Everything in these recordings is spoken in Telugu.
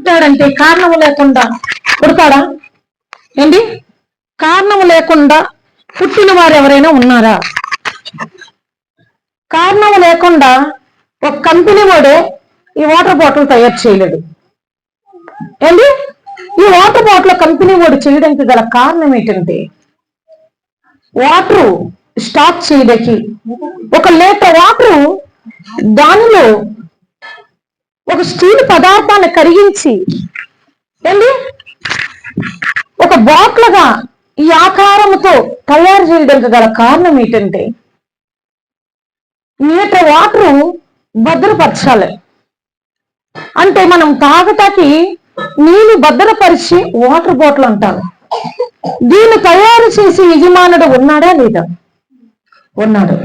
పుట్టాడంటే కారణము లేకుండా పుడతాడా? ఏంటి? కారణము లేకుండా పుట్టిన వారు ఎవరైనా ఉన్నారా? కారణం లేకుండా ఒక కంపెనీ వాడు ఈ వాటర్ బాటిల్ తయారు చేయలేడు. ఏంటి? ఈ వాటర్ బాటిల్ కంపెనీ వాడు చేయడానికి గల కారణం ఏంటంటే, వాటర్ స్టాక్ చేయడానికి 1 లీటర్ వాటర్ దానిలో ఒక స్టీల్ పదార్థాన్ని కరిగించి ఏంటి ఒక బాటిల్గా ఈ ఆకారంతో తయారు చేయడానికి గల కారణం ఏంటంటే, లీటర్ వాటర్ భద్రపరచాలి. అంటే మనం తాగటానికి నీళ్ళు భద్రపరిచి వాటర్ బాటిల్ అంటారు. దీన్ని తయారు చేసి యజమానుడు ఉన్నాడా లేదా? ఉన్నాడు.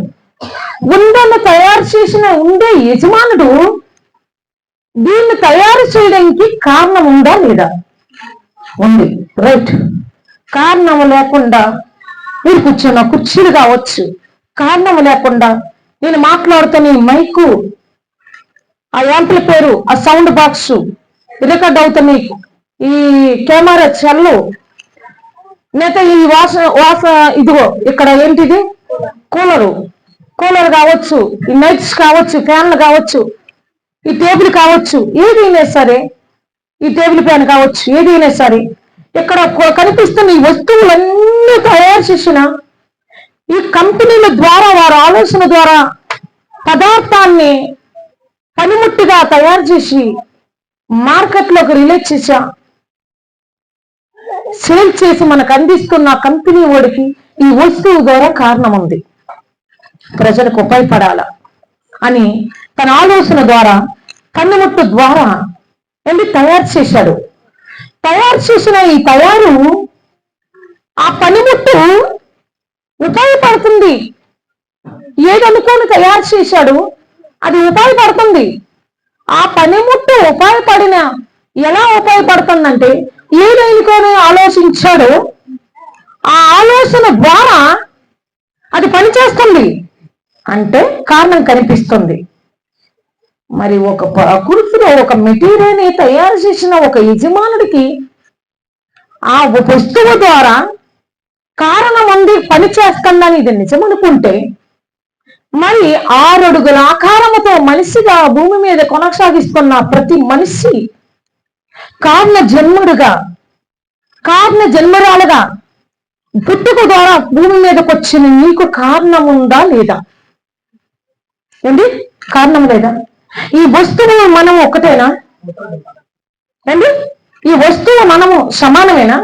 ఉందని తయారు చేసిన ఉండే యజమానుడు దీన్ని తయారు చేయడానికి కారణం ఉందా లేదా? ఉంది. రైట్. కారణం లేకుండా మీరు కూర్చున్న కుర్చీలు కావచ్చు, కారణం లేకుండా నేను మాట్లాడుతున్న ఈ మైకు, ఆ యాంప్ల పేరు, ఆ సౌండ్ బాక్స్, రికార్డ్ అవుతున్న ఈ కెమెరా చెల్లు, లేదా ఈ ఇదిగో ఇక్కడ ఏంటిది కూలర్ కావచ్చు, ఈ నైట్స్ కావచ్చు, ఫ్యాన్లు కావచ్చు, ఈ టేబుల్ కావచ్చు, ఏదైనా సరే, ఈ టేబుల్ ఫ్యాన్ కావచ్చు, ఏదైనా సరే, ఇక్కడ కనిపిస్తున్న ఈ వస్తువులన్నీ తయారు చేసిన ఈ కంపెనీల ద్వారా, వారి ఆలోచన ద్వారా పదార్థాన్ని పనిముట్టుగా తయారు చేసి మార్కెట్లోకి రిలీజ్ చేసా సేల్ చేసి మనకు అందిస్తున్న కంపెనీ వాడికి ఈ వస్తువు ద్వారా కారణం ఉంది. ప్రజలకు ఉపయోగపడాల అని తన ఆలోచన ద్వారా పనిముట్టు ద్వారా తయారు చేశాడు. తయారు చేసిన ఈ తయారు ఆ పనిముట్టు ఉపయోగపడుతుంది. ఏదనుకోని తయారు చేశాడు అది ఉపయోగపడుతుంది. ఆ పనిముట్టు ఎలా ఉపయోగపడుతుందంటే, ఏదనుకోని ఆలోచించాడో ఆ ఆలోచన ద్వారా అది పనిచేస్తుంది అంటే కారణం కనిపిస్తుంది. మరి ఒక ప్రకృతిలో ఒక మెటీరియల్ని తయారు చేసిన ఒక యజమానుడికి ఆ వస్తువు ద్వారా కారణం ఉంది, పని చేస్తుందని ఇది నిజమనుకుంటే, మరి 6 అడుగుల ఆకారముతో మనిషిగా భూమి మీద కొనసాగిస్తున్న ప్రతి మనిషి కారణ జన్మరాలుగా పుట్టుక ద్వారా భూమి మీదకి వచ్చిన నీకు కారణం ఉందా లేదా? ఏంటి? కారణం లేదా? ఈ వస్తువు మనం ఒకటేనా? ఏంటి? ఈ వస్తువు మనము సమానమేనా?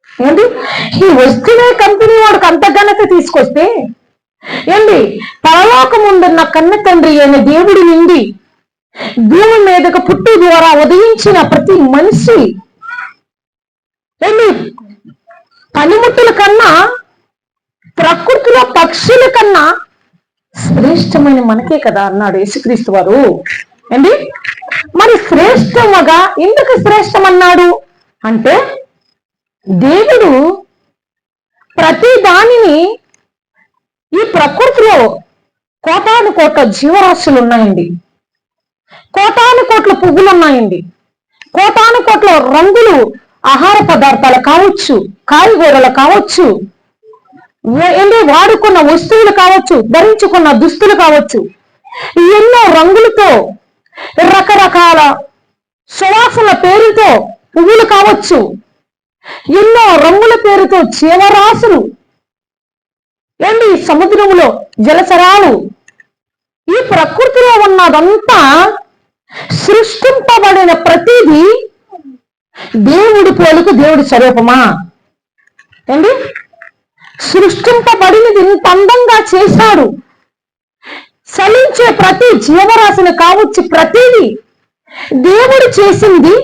ఏంటి? ఈ వస్తువే కంపెనీ వాడికి అంత ఘనత తీసుకొస్తే ఏంటి? పరలోకముందున్న కన్న తండ్రి అయిన దేవుడి నుండి భూమి మీదకు పుట్టు ద్వారా ఉదయించిన ప్రతి మనిషి ఏంటి? పనిముట్టుల కన్నా, ప్రకృతిలో పక్షుల కన్నా శ్రేష్టమైన మనకే కదా అన్నాడు యేసుక్రీస్తు వారు. ఏంటి? మరి శ్రేష్టముగా ఎందుకు శ్రేష్టమన్నాడు అంటే, దేవుడు ప్రతి దానిని, ఈ ప్రకృతిలో కోటాను కోట్ల జీవరాశులు ఉన్నాయండి, కోటాను కోట్ల పువ్వులు ఉన్నాయండి, కోటాను కోట్ల రంగులు ఆహార పదార్థాలు కావచ్చు, కాయగూరలు కావచ్చు, వాడుకున్న వస్తువులు కావచ్చు, ధరించుకున్న దుస్తులు కావచ్చు, ఎన్నో రంగులతో రకరకాల సువాసన పేరుతో పువ్వులు కావచ్చు, ఎన్నో రంగుల పేరుతో జీవరాశులు, సముద్రములో జలచరాలు, ఈ ప్రకృతిలో ఉన్నదంతా సృష్టింపబడిన ప్రతిదీ దేవుడి పోలుకు దేవుడి స్వరూపమా? సృష్టింపబడినది ఇంత అందంగా చేశాడు. చలించే ప్రతి జీవరాశిని కావచ్చు, ప్రతిదీ దేవుడు చేసింది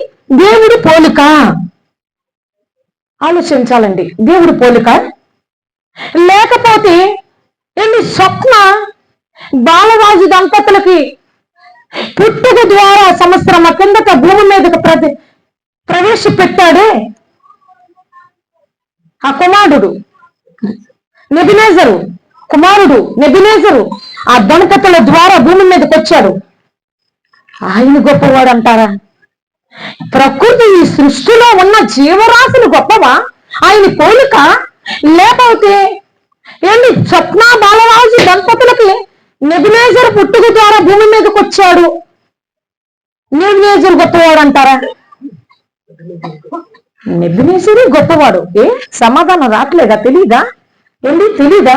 దేవుడి పోలిక. ఆలోచించాలండి. దేవుడి పోలిక లేకపోతే స్వప్న బాలరాజు దంపతులకి పుట్టుక ద్వారా సంవత్సరం కిందట భూమి మీదకు ప్రవేశపెట్టాడే ఆ కుమారుడు నెబునేజరు ఆ దంపతుల ద్వారా భూమి మీదకి వచ్చాడు. ఆయన గొప్పవాడు అంటారా? ప్రకృతి ఈ సృష్టిలో ఉన్న జీవరాశులు గొప్పవా ఆయన పోలిక? లేకపోతే ఏంటి స్వప్న బాలరాజు దంపతులకి నెబునేజర్ పుట్టుక ద్వారా భూమి మీదకి వచ్చాడు, నెబునేజర్ గొప్పవాడు అంటారా? నెబునేజరు గొప్పవాడు. సమాధానం రావట్లేదా? తెలీదా? తెలీదా?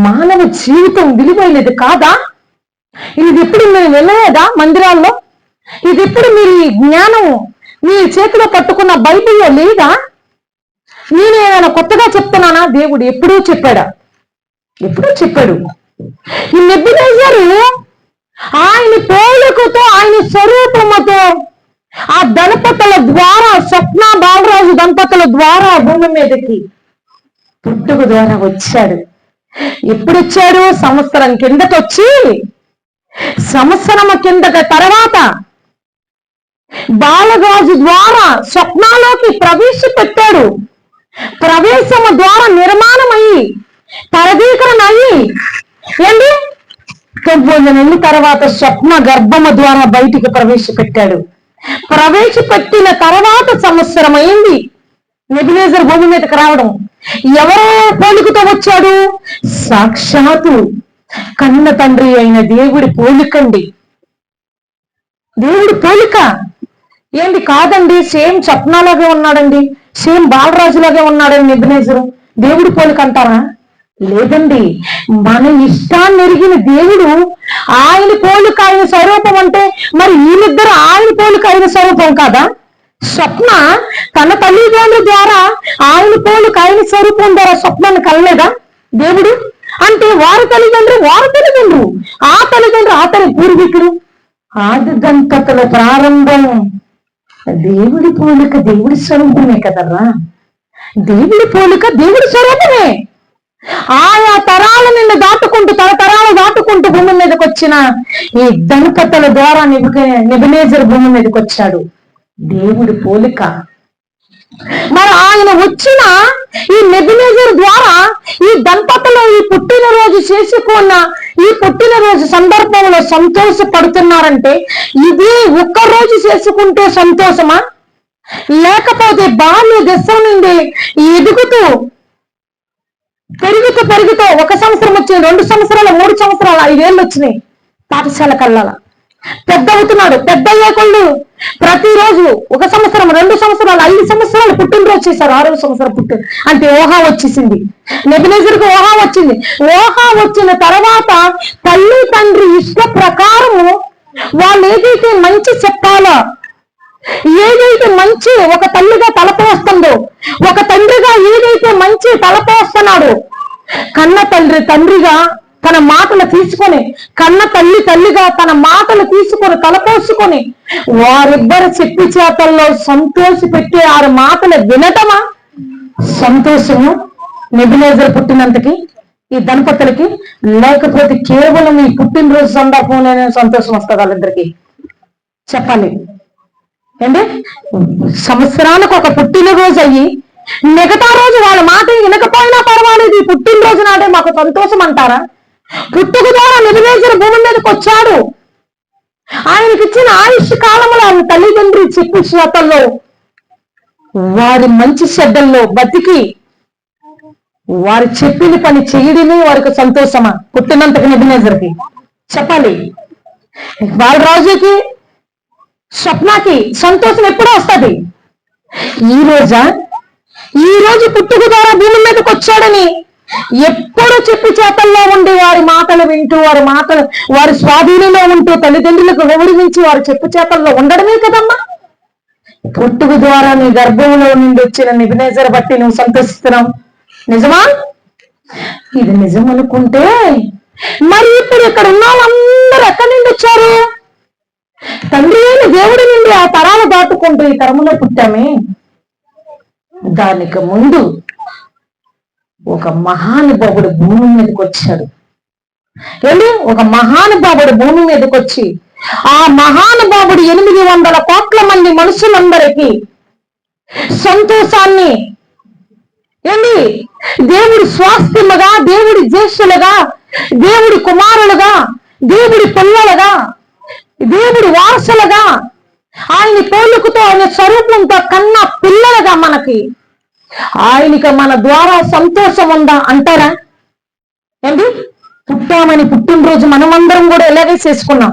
మానవ జీవితం విలువైనది కాదా? ఇది ఎప్పుడు మీరు వెళ్ళలేదా మందిరాల్లో? ఇది ఎప్పుడు మీరు ఈ జ్ఞానం మీ చేతిలో పట్టుకున్న బైబిల్లో లేదా? నేను ఏమైనా కొత్తగా చెప్తున్నానా? దేవుడు ఎప్పుడూ చెప్పాడా? ఎప్పుడూ చెప్పాడు. ఈ నెబుకద్నెజరు ఆయన పోలికతో, ఆయన స్వరూపముతో ఆ దంపతుల ద్వారా, స్వప్న బాలరాజు దంపతుల ద్వారా భూమి మీదకి పుట్టుక ద్వారా వచ్చాడు. ఎప్పుడు వచ్చాడు? సంవత్సరం కిందకి వచ్చి, సంవత్సరం కిందట తర్వాత బాలరాజు ద్వారా స్వప్నాలోకి ప్రవేశపెట్టాడు. ప్రవేశము ద్వారా నిర్మాణం అయ్యి, పరదీకరణ అయ్యి, 9 నెలల తర్వాత స్వప్న గర్భము ద్వారా బయటికి ప్రవేశపెట్టాడు. ప్రవేశపెట్టిన తర్వాత సంవత్సరం అయింది నెబుకద్నెజరు భూమి మీదకి రావడం. ఎవరో పోలికతో వచ్చాడు? సాక్షాత్తు కన్న తండ్రి అయిన దేవుడి పోలికండి. దేవుడి పోలిక కాదండి. సేమ్ స్వప్నాలాగే ఉన్నాడండి, సేమ్ బాలరాజులాగే ఉన్నాడండి నెబుకద్నెజరు. దేవుడి పోలిక అంటారా? లేదండి. మన ఇష్టాన్ని ఎరిగిన దేవుడు ఆయన పోలిక, ఆయన స్వరూపం అంటే మరి వీళ్ళిద్దరు ఆయన పోలిక, ఆయన స్వరూపం కాదా? స్వప్న తన తల్లిదండ్రుల ద్వారా ఆయన పోలిక, ఆయన స్వరూపం ద్వారా స్వప్నాన్ని కలలేదా దేవుడు? అంటే వారి తల్లిదండ్రులు ఆ తల్లి పూర్వీకుడు, ఆది దంపతుల ప్రారంభం. దేవుడి పోలిక దేవుడి స్వరూపమే కదరా. దేవుడి పోలిక దేవుడి స్వరూపమే. ఆయా తరాల నిన్ను దాటుకుంటూ, తరతరాలు దాటుకుంటూ భూమి మీదకి వచ్చిన ఈ దంపతుల ద్వారా నెబుకద్నెజరు భూమి మీదకి వచ్చాడు. దేవుడి పోలిక. మరి ఆయన వచ్చిన ఈ నెబుకద్నెజరు ద్వారా ఈ దంపతులు ఈ పుట్టినరోజు చేసుకున్న ఈ పుట్టినరోజు సందర్భంలో సంతోషపడుతున్నారంటే ఇది ఒక్కరోజు చేసుకుంటే సంతోషమా? లేకపోతే బాల్య దశ నుండి ఎదుగుతూ పెరుగుతూ 1 సంవత్సరం వచ్చింది, 2 సంవత్సరాలు, 3 సంవత్సరాలు, 5 ఏళ్ళు వచ్చినాయి, పాఠశాల కల్లాల పెద్ద అవుతున్నాడు. పెద్ద అయ్యేకొళ్ళు ప్రతిరోజు 1 సంవత్సరం, 2 సంవత్సరాలు, 5 సంవత్సరాలు పుట్టినరోజు చేశారు. 6వ సంవత్సరం అంటే ఊహ వచ్చేసింది. నెబుకద్నెజరుకు ఊహ వచ్చింది. ఊహ వచ్చిన తర్వాత తల్లి తండ్రి ఇష్ట ప్రకారము వాళ్ళు ఏదైతే మంచి చెప్పాలో, ఏదైతే మంచి ఒక తల్లిగా తలపోస్తుందో, ఒక తండ్రిగా ఏదైతే మంచి తలపోస్తున్నాడు, కన్న తండ్రిగా తన మాటలు తీసుకొని, కన్న తల్లిగా తన మాటలు తీసుకొని తలపోసుకొని వారిద్దరు చెప్పి చేతల్లో సంతోషి పెట్టే 6 మాటలు వినటమా సంతోషము నెబుకద్నెజరు పుట్టినంతకి ఈ దంపతులకి? లేకపోతే కేవలం ఈ పుట్టినరోజు సందర్భంలోనే సంతోషం వస్తుంది వాళ్ళిద్దరికి? చెప్పాలి. సంవత్సరానికి ఒక పుట్టినరోజు అయ్యి మిగతా రోజు వాళ్ళ మాట వినకపోయినా పర్వాలేదు, ఈ పుట్టినరోజు నాడే మాకు సంతోషం అంటారా? పుట్టుక ద్వారా నెబుకద్నెజరు భూమి మీదకి వచ్చాడు. ఆయనకి ఇచ్చిన ఆయుష్ కాలంలో ఆయన తల్లిదండ్రి చెప్పి చేతల్లో వారి మంచి చెడ్డల్లో బతికి వారు చెప్పిన పని చేయడమే వారికి సంతోషమా? పుట్టినంతకు నెబుకద్నెజరుకి చెప్పాలి. బాలరాజుకి స్వప్నకి సంతోషం ఎప్పుడో వస్తుంది? ఈ రోజు పుట్టుక ద్వారా భూమి మీదకి వచ్చాడని ఎప్పుడు చెప్పి చేతల్లో ఉండి వారి మాటలు వింటూ, వారి స్వాధీనంలో ఉంటూ, తల్లిదండ్రులకు వివరించి వారి చెప్పు చేతల్లో ఉండడమే కదమ్మా. పుట్టుక ద్వారా నీ గర్భంలో నుండి వచ్చిన నెబుకద్నెజరు బట్టి నువ్వు సంతోషిస్తున్నావు. నిజమా? ఇది నిజం అనుకుంటే మరి ఇప్పుడు ఇక్కడ ఉన్న వాళ్ళందరూ ఎక్కడి నుండి వచ్చారు? తండ్రి అయిన దేవుడి నుండి ఆ తరాలు దాటుకుంటూ ఈ తరములో పుట్టామే. దానికి ముందు ఒక మహానుభావుడు భూమి మీదకి వచ్చాడు. ఒక మహానుభావుడు భూమి మీదకి వచ్చి ఆ మహానుభావుడు 800 కోట్ల మంది మనుషులందరికీ సంతోషాన్ని దేవుడి స్వాస్థ్యముగా, దేవుడి జ్యేష్ఠులుగా, దేవుడి కుమారులుగా, దేవుడి పిల్లలుగా, దేవుడి వారసులుగా ఆయన పోలుకుతో, ఆయన స్వరూపంతో కన్న పిల్లలుగా మనకి ఆయనకి మన ద్వారా సంతోషం ఉందా అంటారా? ఏంటి పుట్టామని పుట్టినరోజు మనమందరం కూడా ఎలాగే చేసుకున్నాం.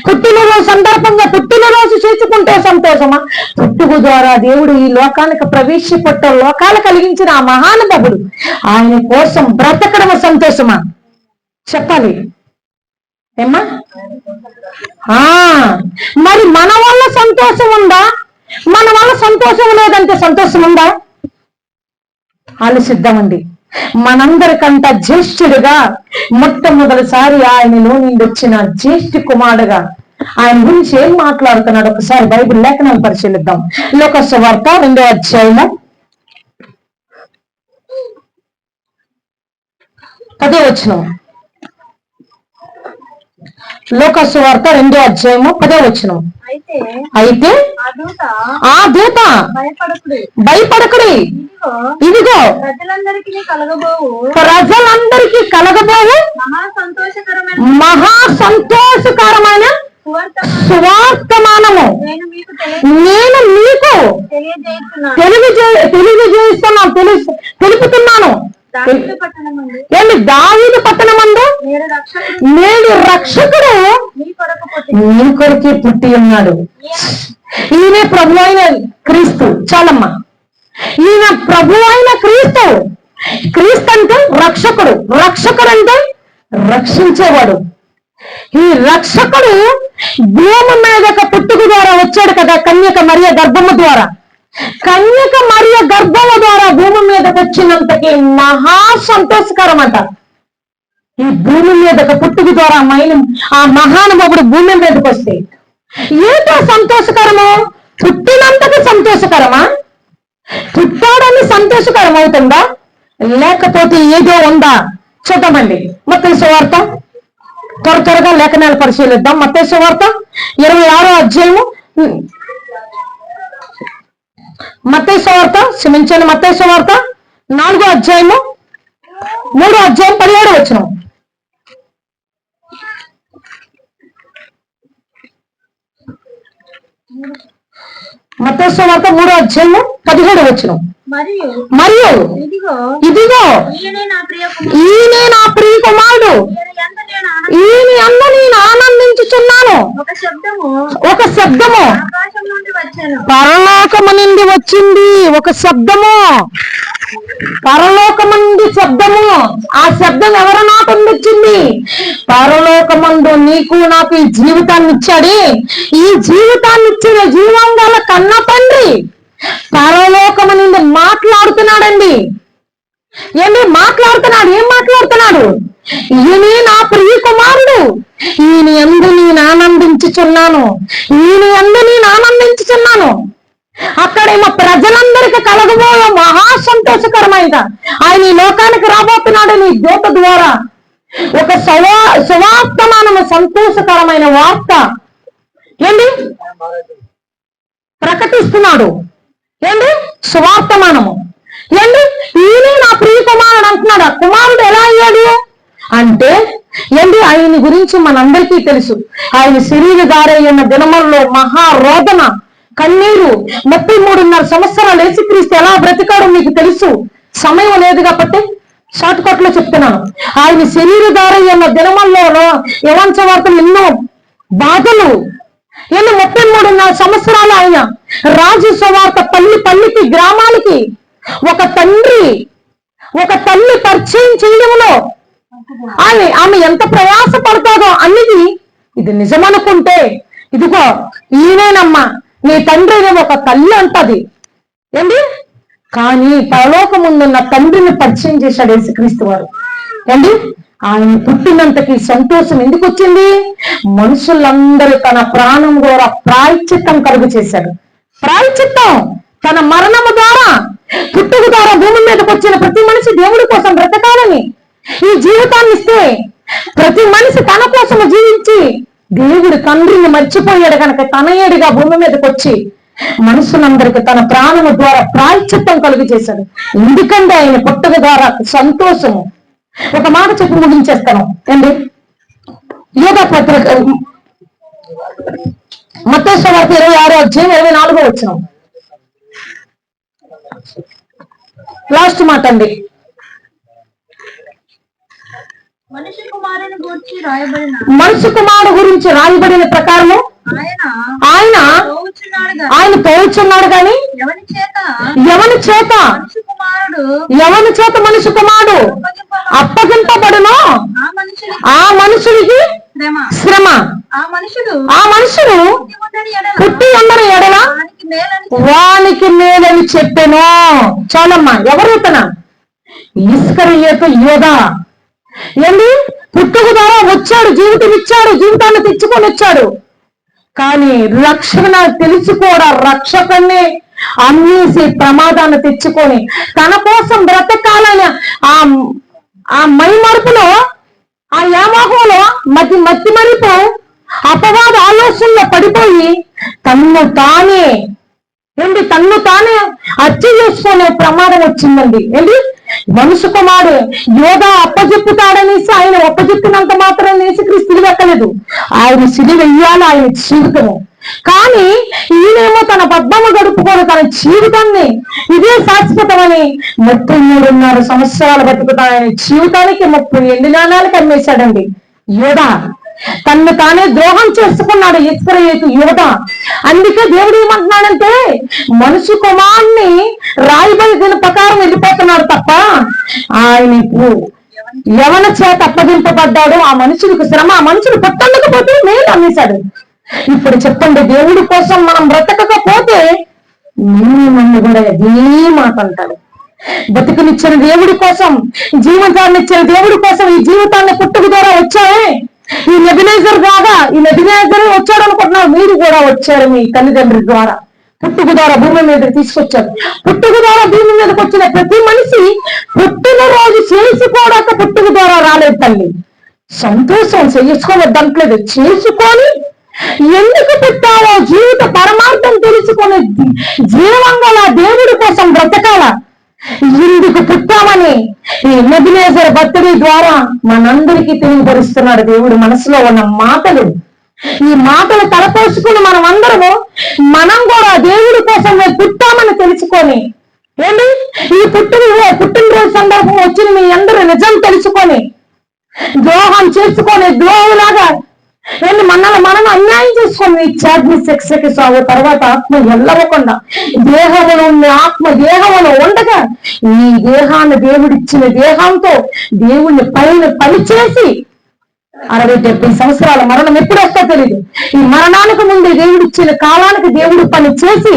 పుట్టినరోజు సందర్భంగా పుట్టినరోజు చేసుకుంటే సంతోషమా? పుట్టుక ద్వారా దేవుడు ఈ లోకానికి ప్రవేశపెట్ట లోకాలు కలిగించిన ఆ మహానుభావుడు ఆయన కోసం బ్రతకడం సంతోషమా? చెప్పాలి ఏమ్మా? మరి మన వల్ల సంతోషం ఉందా? మన వల్ల సంతోషం లేదంటే సంతోషం ఉందా? ఆలోచిద్దామండి. మనందరికంట జ్యేష్ఠుడుగా మొట్టమొదటిసారి ఆయనలో నుండి వచ్చిన జ్యేష్ఠ కుమారుడుగా ఆయన గురించి ఏం మాట్లాడుతున్నాడు ఒకసారి బైబిల్ లేఖనాలు పరిశీలిద్దాం. లోక సువార్త 2వ అధ్యాయము 10వ వచనం. లోక సువార్త 2వ అధ్యాయము 10వ వచనం. అయితే ఆ దూత భయపడకుడి, ఇదిగో ప్రజలందరికీ కలగబోవు మహా సంతోషకరమైన సువార్తమానము నేను మీకు తెలుపుతున్నాను. ఏమి? దావీదు పట్టణమందు నేడు రక్షకుడు నీ కొరకే పుట్టి ఉన్నాడు. ఈయన ప్రభు అయిన క్రీస్తు. చాలమ్మా, ఈయన ప్రభు అయిన క్రీస్తు. క్రీస్తు అంటే రక్షకుడు. రక్షకుడు అంటే రక్షించేవాడు. ఈ రక్షకుడు భూమి మీద పుట్టుక ద్వారా వచ్చాడు కదా, కన్యక మరియ గర్భము ద్వారా. కన్యక మరియ గర్భము ద్వారా భూమి మీదకి వచ్చినంతకి మహా సంతోషకరం అంట. ఈ భూమి మీదకి పుట్టుక ద్వారా ఆ మహానుభావుడు భూమి మీదకి వస్తే ఏదో సంతోషకరము? పుట్టినంతకు సంతోషకరమా? పుట్టాడని సంతోషకరం అవుతుందా? లేకపోతే ఏదో ఉందా? చూద్దామండి. మత్తయి సువార్త త్వరగా లేఖనాలు పరిశీలిద్దాం. మత్తయి సువార్త 26వ అధ్యాయము. మత్తయి సువార్త 4వ అధ్యాయము 3వ అధ్యాయం 17వ వచనం. మత్తయి సువార్త 3వ అధ్యాయము 17వ వచనం. మరియు ఇదిగో ఈయనే నా ప్రియ కుమారుడు, ఈయన యందు నేను ఆనందించుచున్నాను. ఒక శబ్దము పరలోకము నుండి వచ్చింది. ఒక శబ్దము పరలోకము నుండి శబ్దము. ఆ శబ్దం ఎవరి నాట వచ్చింది? పరలోకమందు నీకు నాకు ఈ జీవితాన్ని ఇచ్చాడే, ఈ జీవితాన్ని ఇచ్చిన జీవం గల కన్న తండ్రి పరలోకము నుండి మాట్లాడుతున్నాడండి. ఏంటి మాట్లాడుతున్నాడు? ఏం మాట్లాడుతున్నాడు? ఈయనే నా ప్రియ కుమారుడు, ఈయన యందు నేను ఆనందించుచున్నాను, ఈయన యందు నేను ఆనందించుచున్నాను. అక్కడేమో ప్రజలందరికీ కలగబోయే మహా సంతోషకరమైన ఆయన ఈ లోకానికి రాబోతున్నాడని దూత ద్వారా ఒక సువార్తమానము సంతోషకరమైన వార్త ఏంటి ప్రకటిస్తున్నాడు. ఏంటి సువార్తమానము. ఏంటి ఈయనే నా ప్రియ కుమారుడు అంటున్నాడు. ఆ కుమారుడు ఎలా అయ్యాడు అంటే ఏంటి ఆయన గురించి మనందరికీ తెలుసు. ఆయన శరీరధారైన దినముల్లో మహారోదన, కన్నీరు, 33.5 సంవత్సరాలు యేసుక్రీస్తు ఎలా బ్రతికాడో మీకు తెలుసు. సమయం లేదు కాబట్టి షార్ట్ కట్ లో చెప్తున్నాను. ఆయన శరీరధారైన దినముల్లో యవన వార్తలు ఎన్నో బాధలు, ఎన్నో 33.5 సంవత్సరాలు ఆయన రాజు సువార్త పల్లికి గ్రామాలకి ఒక తల్లి పరిచయం చేయడంలో ఆమె ఎంత ప్రయాస పడతాదో అన్నిది ఇది నిజమనుకుంటే, ఇదిగో ఈయనేనమ్మా నీ తండ్రి ఒక తల్లి అంటది. ఏంటి కానీ పరలోకముందున్న తండ్రిని పరిచయం చేశాడు యేసుక్రీస్తు వారు. ఏంటి ఆయన పుట్టినంతకి సంతోషం ఎందుకు వచ్చింది? మనుషులందరూ తన ప్రాణం ద్వారా ప్రాయశ్చిత్తం కలుగు చేశాడు. ప్రాయశ్చిత్తం తన మరణము ద్వారా, పుట్టుక ద్వారా భూమి మీదకి వచ్చిన ప్రతి మనిషి దేవుడి కోసం బ్రతకాలని ఈ జీవితాన్ని ఇస్తే, ప్రతి మనిషి తన కోసము జీవించి దేవుడు తండ్రిని మర్చిపోయాడు కనుక తనయుడిగా భూమి మీదకి వచ్చి మనుషులందరికీ తన ప్రాణము ద్వారా ప్రాయశ్చిత్తం కలుగు చేశాడు. ఎందుకంటే ఆయన పుట్టుక ద్వారా సంతోషము. ఒక మాట చెప్పి ముగించేస్తాను అండి. యోగా పత్రిక మత్తయి సువార్త 26:24 లాస్ట్ మాట అండి. మనిషి కుమారుని గురించి రాయబడిన ప్రకారము ఆయన పోవచ్చున్నాడు కానీ ఎవని చేత మనిషి కుమారుడు అప్పగింపబడునో ఆ మనుషుడికి శ్రమ, ఆ మనుషుడు పుట్టి ఉండని ఎడల వానికి మేలని చెప్పెను. చాలమ్మా, ఎవరు ఇతను? ఇస్కరియోతు యోధా. ఏంటి? పుట్టుక ద్వారా వచ్చాడు, జీవితం ఇచ్చాడు, జీవితాన్ని తెచ్చుకొని వచ్చాడు. కానీ రక్షణ తెలిసి కూడా రక్షకుని అమ్మేసి ప్రమాదాన్ని తెచ్చుకొని తన కోసం బ్రతకాలని ఆ మైమరుపులో, ఆ యామోహంలో మతి మరిపు అపవాద ఆలోచనలో పడిపోయి తన్ను తానే హత్య చేసుకునే ప్రమాదం వచ్చిందండి. ఏంటి? మనుషు కుమారుడు యోధా అప్పచెప్పుతాడనేసి ఆయన అప్పచెప్పినంత మాత్రం యేసుక్రీస్తు సిలువ ఎక్కలేదు. ఆయన సిలువ వెయ్యాలి, ఆయన జీవితము. కానీ ఈయనేమో తన పద్మము గడుపుకొని తన జీవితాన్ని ఇదే శాశ్వతమని 33.5 సంవత్సరాలు బతుకుతాడు. ఆయన జీవితానికి 30 నాణాలకు అమ్మేశాడండి యోధా. తన్ను తానే ద్రోహం చేసుకున్నాడు ఇస్కరియోతు యోధా. అందుకే దేవుడు ఏమంటున్నాడంటే, మనుషు కుమారుని రాయబడిన ప్రకారం వెళ్ళిపోతున్నాడు తప్ప ఆయన ఎవరి చేత అప్పగింపబడ్డాడు ఆ మనుషులకు శ్రమ. ఆ మనుషులు పుట్టలేకపోతే మేలు అమ్మేశాడు. ఇప్పుడు చెప్పండి, దేవుడి కోసం మనం బ్రతకకపోతే నన్ను కూడా అదే మాట అంటాడు. బతుకునిచ్చిన దేవుడి కోసం, జీవితాన్ని ఇచ్చిన దేవుడి కోసం ఈ జీవితాన్ని పుట్టుక ద్వారా వచ్చాయే. ఈ నెబులైజర్ వచ్చాడు అనుకుంటున్నారు, మీరు కూడా వచ్చారు మీ తల్లిదండ్రుల ద్వారా. పుట్టుక ద్వారా భూమి మీద తీసుకొచ్చారు. పుట్టుక ద్వారా భూమి మీదకి వచ్చిన ప్రతి మనిషి పుట్టినరోజు చేసుకోవడాక పుట్టుక ద్వారా రాలేదు తల్లి. సంతోషం చేసుకోవద్దంటలేదు, చేసుకొని ఎందుకు పుట్టావో జీవిత పరమార్థం తెలుసుకొని జీవంగల దేవుడి కోసం బ్రతకాల. ఇందుకు పుట్టామని ఈ నెబులైజర్ బర్త్డే ద్వారా మనందరికీ తెలియపరుస్తున్నాడు దేవుడు. మనసులో ఉన్న మాటలు, ఈ మాటలు తలపోసుకుని మనం కూడా దేవుడి కోసం పుట్టామని తెలుసుకొని, ఏంటి ఈ పుట్టినరోజు సందర్భం వచ్చిన మీ అందరూ నిజం తెలుసుకొని ద్రోహం చేసుకొని ద్రోహులాగా మనం అన్యాయం చేసుకొని చాడ్ని శిక్షకి సాగు తర్వాత ఆత్మ ఎల్లవకుండా దేహములు ఉన్న ఆత్మ దేహములు ఉండగా ఈ దేహాన్ని దేవుడిచ్చిన దేహంతో దేవుణ్ణి పనిచేసి 60-70 సంవత్సరాల మరణం ఎప్పుడు వస్తో తెలియదు. ఈ మరణానికి ముందు దేవుడిచ్చిన కాలానికి దేవుడు పని చేసి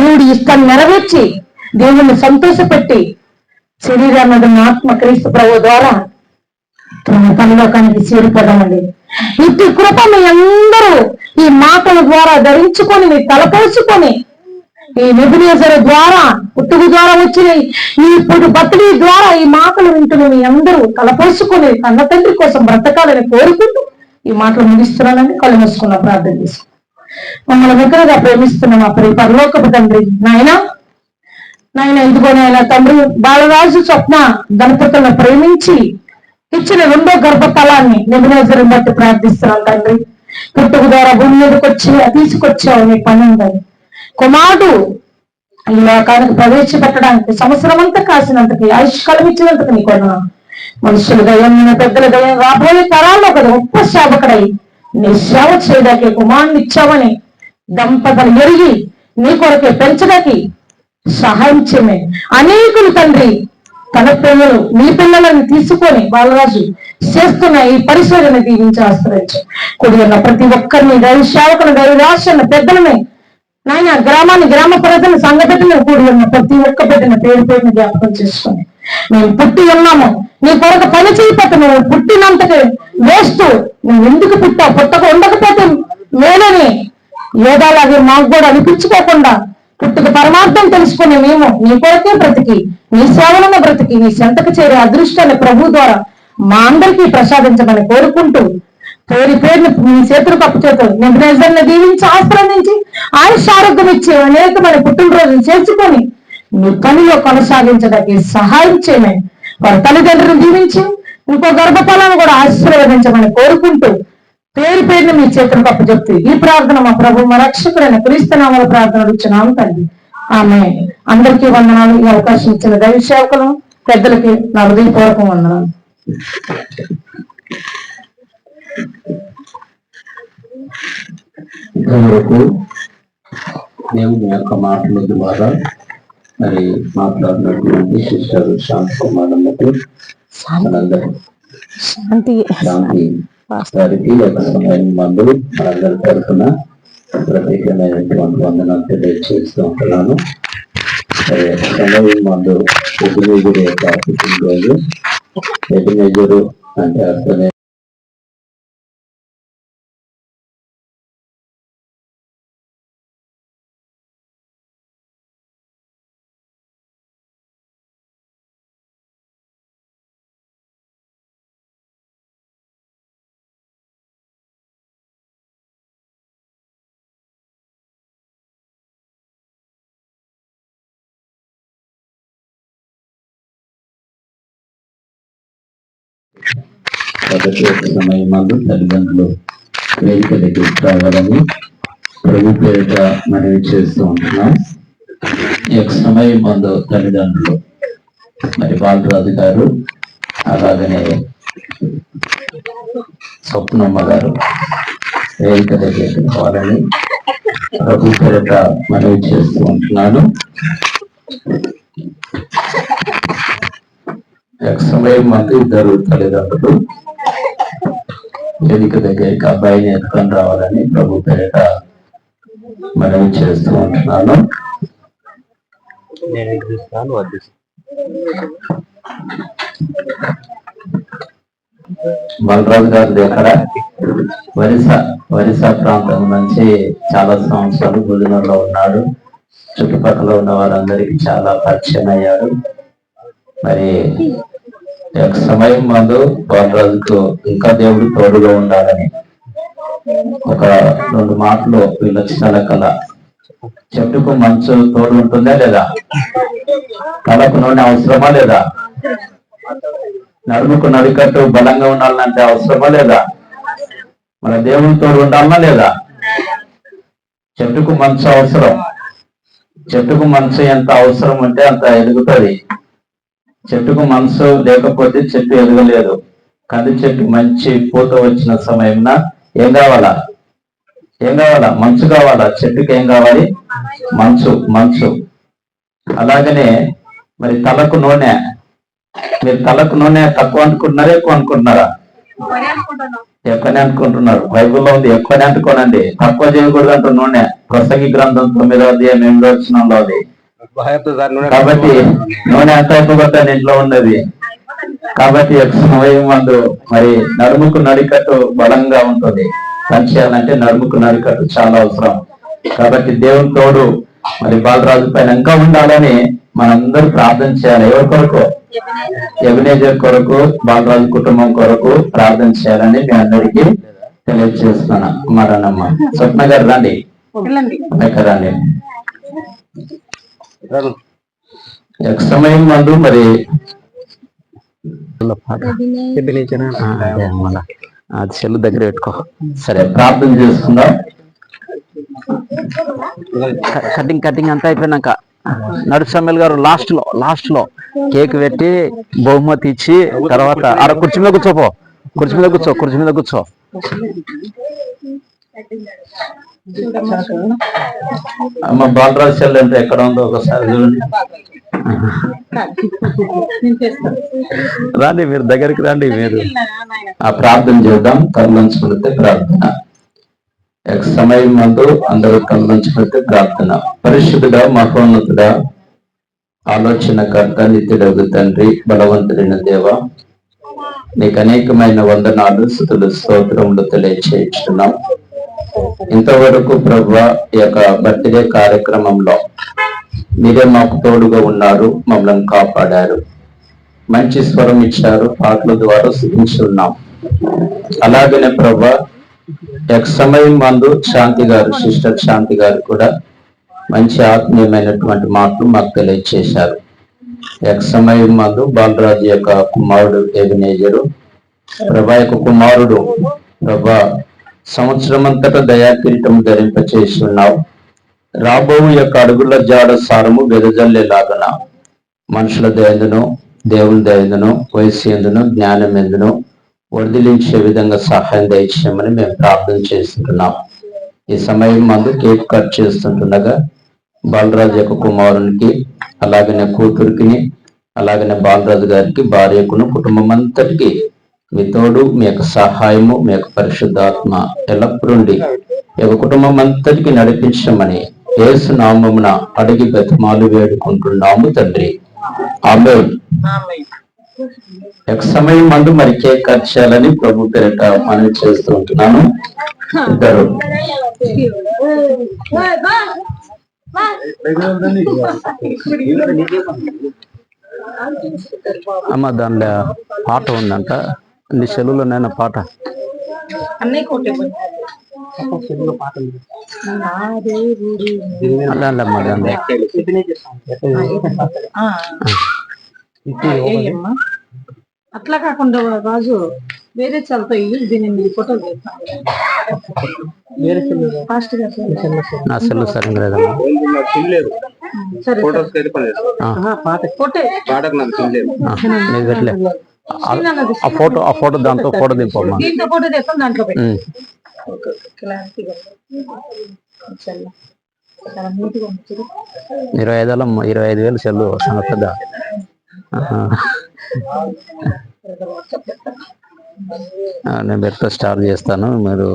దేవుడి ఇష్టాన్ని నెరవేర్చి దేవుణ్ణి సంతోషపెట్టి శరీరాన్ని ఆత్మ క్రీస్తు ప్రభు ద్వారా పరలోకానికి చేరిపోదామండి. ఇటు కృప మీ అందరూ ఈ మాటల ద్వారా ధరించుకొని మీ తలపోసుకొని ఈ నెబులైజర్ ద్వారా పుట్టుక ద్వారా వచ్చిన ఈ బర్త్డే ద్వారా ఈ మాటలు వింటున్న మీ అందరూ తలపోసుకొని కన్న తండ్రి కోసం బ్రతకాలని కోరుకుంటూ ఈ మాటలు ముగిస్తున్నానని కళ్ళు మూసుకున్న ప్రార్థన చేసి మమ్మల్ని దగ్గరగా ప్రేమిస్తున్నాం ఆ పరలోకపు తండ్రి. నాయన ఎందుకోనైనా తండ్రి బాలరాజు స్వప్న దంపతులను ప్రేమించి ఇచ్చిన 2వ గర్భఫలాన్ని నెబులైజర్ బట్టి ప్రార్థిస్తున్నాం తండ్రి. పుట్టుక ద్వారా భూమి మీదకి వచ్చి తీసుకొచ్చావు, నీ పని ఉందని. కుమారుడు ఈ లోకానికి ప్రవేశపెట్టడానికి సంవత్సరం అంతా కాసినంతకి ఆయుష్కాలం ఇచ్చినందుకు నీ కొన మనుషుల దయం, పెద్దల దయం, రాబోయే తరాల్లో కదా గొప్ప సేవకుడై నీ సేవ చేయడానికి కుమారుని ఇచ్చావని దంపతులు ఎరిగి నీ కొరకే పెంచడానికి సహాయం చేయమే. అనేకులు తండ్రి తన పిల్లలు నీ పిల్లలను తీసుకొని బాలరాజు చేస్తున్న ఈ పరిశోధన దీవించి ఆశ్రయించు. కూడి ఉన్న ప్రతి ఒక్కరిని దైవ సేవకుని, దైవ రాష్ట్రాన్ని, పెద్దలని నాయన గ్రామాన్ని, గ్రామ ప్రజల సంఘటనలు కూడి ఉన్న ప్రతి ఒక్క బిడ్డను పేరు పేరుని జ్ఞాపకం చేసుకొని మేము పుట్టి ఉన్నాము నీ కొరకు పని చేయకపోతే నువ్వు పుట్టినంతకే వేస్ట్, నువ్వు ఎందుకు పుట్టావు, పుట్టక ఉండకపోతే మేలని ఏదాలాగే మాకు కూడా అనిపించుకోకుండా పుట్టుక పరమార్థం తెలుసుకుని మేము నీ కొరకే బ్రతికి నీ సేవలను బ్రతికి నీ చెంతకు చేరే అదృష్టాన్ని ప్రభు ద్వారా మా అందరికీ ప్రసాదించమని కోరుకుంటూ పేరుని నీ చేతులకు అప్పుచేతులు నెబులైజర్ని దీవించి ఆశ్రయించి ఆయుష్ ఆరోగ్యం ఇచ్చి అనేకమైన పుట్టినరోజులు చేసుకొని నీ పనిలో కొనసాగించడానికి సహాయం చేయమని వారి తల్లిదండ్రులను దీవించి ఇంకో గర్భఫలాన్ని కూడా ఆశీర్వదించమని కోరుకుంటూ పేరు పేరుని మీ చేతులకు అప్పచెప్తే ఈ ప్రార్థన మా ప్రభు మా రక్షకుడైన క్రీస్తునామల ప్రార్థన ఇచ్చినాము తండ్రి. ఆమె అందరికీ వందనాలు. ఈ అవకాశం ఇచ్చిన దైవ సేవకులు పెద్దలకి నా హృదయపూర్వక వందనాలు. ఇంతవరకు దేవుని యొక్క మాటల ద్వారా మరి మాట్లాడినటువంటి సిస్టర్ శాంతి కుమార్ అన్నట్టు శాంతి వారికి ఒక సమయం మందు మనందరి తరఫున ప్రత్యేకమైనటువంటి వందనాలు తెలియజేస్తూ ఉంటున్నాను. సమయం మందు ఎబినేజరు యొక్క పుట్టినరోజు. ఎబినేజరు అంటే అర్థమే మొదటి ఒక సమయమందు తల్లిదండ్రులు వేదిక దగ్గరికి రావాలని ప్రభు పేరిట మనవి చేస్తూ ఉంటున్నాం. ఈ యొక్క సమయం మందు తల్లిదండ్రులు మరి బాలరాజు గారు అలాగనే స్వప్నమ్మ గారు వేదిక దగ్గరికి రావాలని ప్రభు పేరిట మనవి చేస్తూ ఉంటున్నాను. సమయం మంది ఇద్దరు తల్లిదండ్రులు వేదిక దగ్గరికి అబ్బాయిని ఎత్తుకొని రావాలని ప్రభు పేరిట మనవి చేస్తూ ఉంటున్నాను. బలరాజు గారి ఎక్కడ ఒరిస్సా ప్రాంతం నుంచి చాలా సంవత్సరాలు గుడిలో ఉన్నాడు. చుట్టుపక్కల ఉన్న వారందరికీ చాలా పరిచయం అయ్యాడు. మరి సమయం మందు బాలరాజుకు ఇంకా దేవుడు తోడుగా ఉండాలని ఒక 2 మాటలు ఈ లక్షణాల కల. చెట్టుకు మంచు తోడు ఉంటుందా లేదా? తలకు నూనె అవసరమా లేదా? నడుముకు నడికట్టు బలంగా ఉండాలంటే అవసరమా లేదా? మన దేవుని తోడు ఉండాలన్నా లేదా? చెట్టుకు మంచు అవసరం. చెట్టుకు మంచు ఎంత అవసరం ఉంటే అంత ఎదుగుతుంది. చెట్టుకు మనసు లేకపోతే చెట్టు ఎదగలేదు. కంది చెట్టు మంచి పూత వచ్చిన సమయంలో ఏం కావాలా? మంచు కావాలా? చెట్టుకి ఏం కావాలి? మంచు. అలాగనే మరి తలకు నూనె. మీరు తలకు నూనె తక్కువ అనుకుంటున్నారా, ఎక్కువ అనుకుంటున్నారా? ఎక్కువనే అనుకుంటున్నారు. బైబుల్లో ఉంది ఎక్కువనే అనుకోనండి, తక్కువ చేయకూడదు అంటూ నూనె. ప్రసంగి గ్రంథం 9వ అధ్యాయం 8వ వచనంలో ఉంది. కాబట్టి నూనె ఎంత అయిపోతాను ఇంట్లో ఉన్నది. కాబట్టి సమయం మందు మరి నడుముకు నడికట్టు బలంగా ఉంటుంది. పనిచేయాలంటే నడుముకు నడికట్టు చాలా అవసరం. కాబట్టి దేవుని తోడు మరి బాలరాజు పైన ఇంకా ఉండాలని మనందరూ ప్రార్థన చేయాలి. ఎవరి కొరకు? ఎబినేజర్ కొరకు, బాలరాజు కుటుంబం కొరకు ప్రార్థన చేయాలని మీ అందరికీ తెలియజేస్తున్నాను. మరణమ్మ స్వప్న గారు రండి, రండి. సమయం మందు మరి అది చెల్లు దగ్గర పెట్టుకో. సరే, ప్రార్థన చేసుకుందాం. కటింగ్ అంతా అయిపోయినాక నడుసమ్మెల్ గారు లాస్ట్ లో కేక్ పెట్టి బహుమతి ఇచ్చి తర్వాత ఆడ కుర్చీ మీద కూర్చోపో. కుర్చీ మీద కూర్చో. అమ్మ బాలరాజు చెల్లి అంటే ఎక్కడ ఉందో ఒకసారి చూడండి. రండి, మీరు దగ్గరికి రండి. మీరు ఆ ప్రార్థన చేద్దాం. కళ్ళంచుకుంటే ప్రార్థన. సమయం మందు అందరూ కళ్ళంచుకుంటే ప్రార్థన. పరిశుద్ధుడా, మహోన్నతుడా, ఆలోచనకర్త, నిత్యుడగు తండ్రి, బలవంతుడైన దేవ, నీకు అనేకమైన వందనాలు, స్తుతులు, స్తోత్రములు తెలియచేస్తున్నాం. ఇంతవరకు ప్రభువా ఈ యొక్క బర్త్డే కార్యక్రమంలో మీరే మాకు తోడుగా ఉన్నారు, మమ్మల్ని కాపాడారు, మంచి స్వరం ఇచ్చారు, పాటల ద్వారా స్తుతించున్నాం. అలాగనే ప్రభువా సమయం మందు శాంతి గారు, సిస్టర్ శాంతి గారు కూడా మంచి ఆత్మీయమైనటువంటి మాటలు మాకు తెలియచేశారు. సమయం మందు బాలరాజు యొక్క కుమారుడు ఎబినేజరు ప్రభా యొక్క కుమారుడు ప్రభా సంవత్సరం అంతటా దయాకిరీటం ధరింపచేసి ఉన్నావు. రాబో యొక్క అడుగుల జాడ సారము వెదజల్లేలాగన మనుషుల దయందును దేవుని దయందును వయసు ఎందును జ్ఞానం ఎందును వదిలించే విధంగా సహాయం దయచేయమని మేము ప్రార్థన చేస్తున్నాం. ఈ సమయం మందు కేక్ కట్ చేస్తుండగా బాలరాజు యొక్క కుమారునికి అలాగనే కూతురికి అలాగనే బాలరాజు గారికి భార్యకును కుటుంబం అంతటికి మీ తోడు మీ యొక్క సహాయము మీ యొక్క పరిశుద్ధాత్మ ఎల్లప్పుడుండి ఈ యొక్క కుటుంబం అంతటికి నడిపించమని యేసు నామమున అడిగి బతిమాలు వేడుకుంటున్నాము తండ్రి. ఆమేన్. ఒక సమయం మందు మరి కేక్ కట్ చేయాలని ప్రభు పేరిట మనవి చేస్తూ ఉంటున్నాను. ఇద్దరు అమ్మ దానిలో పాట ఉందంట, నీ సెలవులోనైనా పాట అట్లా కాకుండా రాజు వేరే చల్లతో దీన్ని ఫోటో నా సెల్లు సరిగ్గా లేదమ్మా. ఆ ఫోటో దాంతో ఫోటో దింపమ్మా. 25,000 సెల్లు పెద్ద. నేను పెడతా, స్టార్ట్ చేస్తాను, మీరు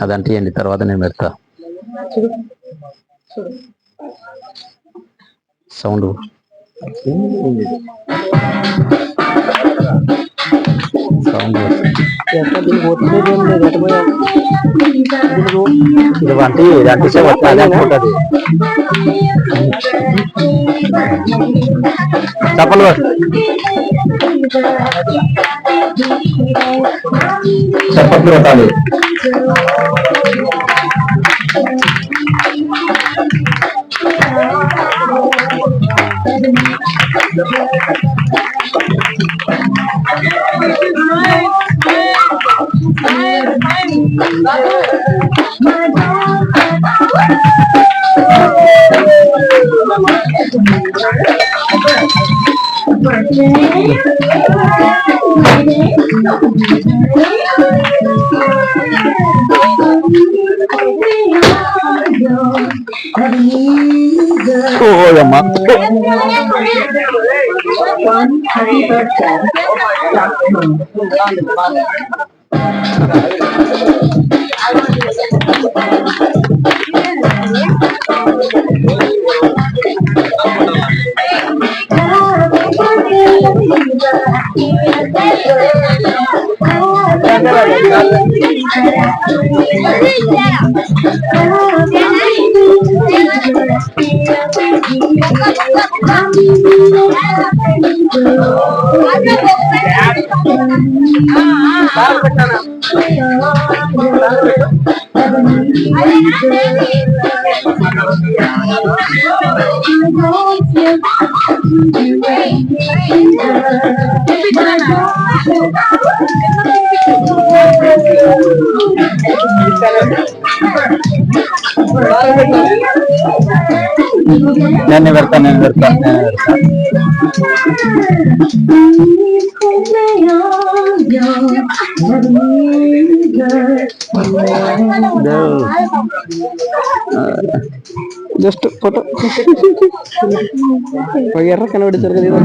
అదంటే ఏంటి తర్వాత నేను పెడతా. సౌండ్ చప్పలు చప్పట్లు పెట్టాలి. ఓయమ్మా నేను పెడతాను. జస్ట్ ఫోటో ఎర్ర కనబడతారు కదా.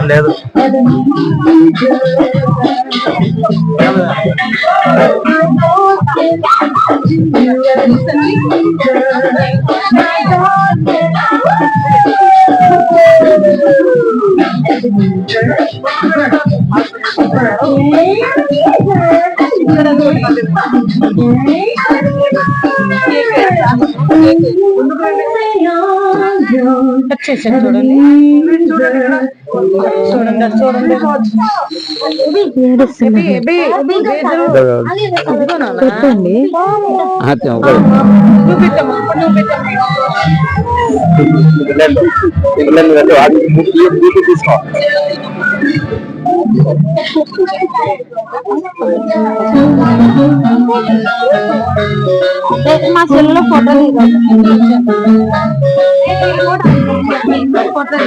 లేదు చేసాను చూడండి చూడండి చూడండి పెట్టండి తీసుకో మా సెల్లో ఫోటో ఫోటో